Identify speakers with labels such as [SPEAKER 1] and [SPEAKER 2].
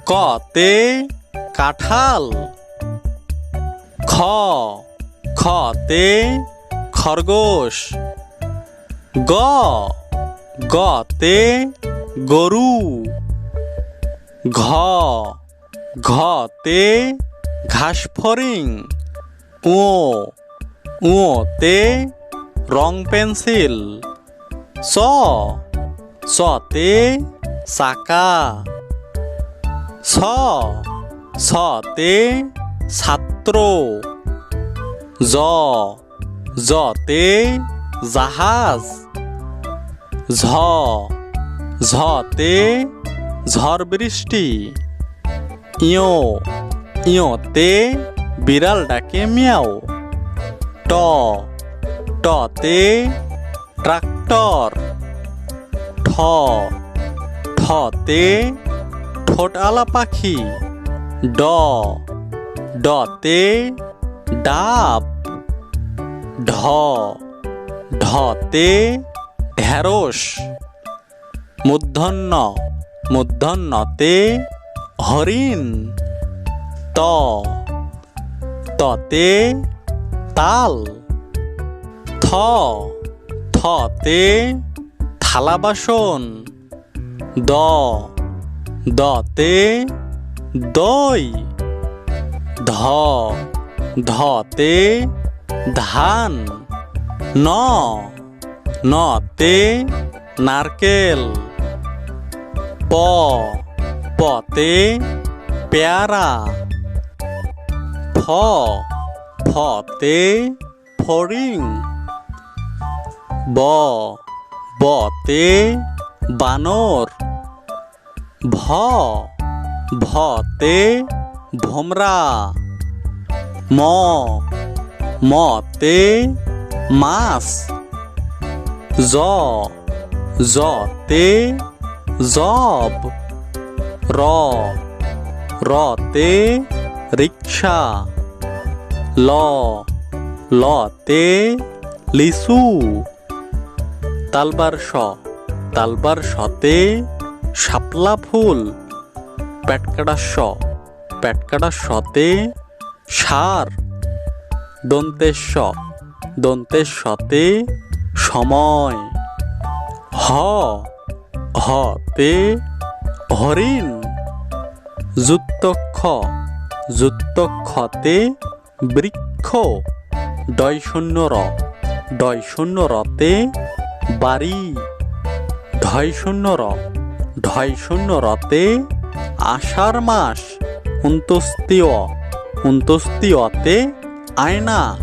[SPEAKER 1] কতে কাঁঠাল। খতে খরগোশ। গতে গরু। ঘতে ঘাসফড়িং। তে রং পেন্সিল। সতে চাকা। সতে ছাত্র। জতে জাহাজ। ঝতে ঝড় বৃষ্টি। ইয়োতে বিড়াল ডাকে মিয়াও। টতে ট্রাক্টর। ঠতে ঠোঁটআলা পাখি। ডতে ডাব। ঢতে ঢেঁড়স। মূর্ধন্যতে হরিণ। ততে তাল। থতে থালা বাসন। দতে দই। ধতে ধান। নতে নারকেল। পতে পেয়ারা। ফতে ফড়িং। বতে বানর। ভতে ভোমরা। মতে মাছ। জতে জব। রতে রিক্সা। লতে লিচু। তালবার শতে শাপলা ফুল। পেটকাটা শতে সার। দন্তের শতে সময়। হতে হরিণ। যুক্তক্ষতে বৃক্ষ। ডয়শূন্যরতে বাড়ি। ঢয়শূন্যরতে আষাঢ় মাস। উন্তস্তীয়তে আয়না।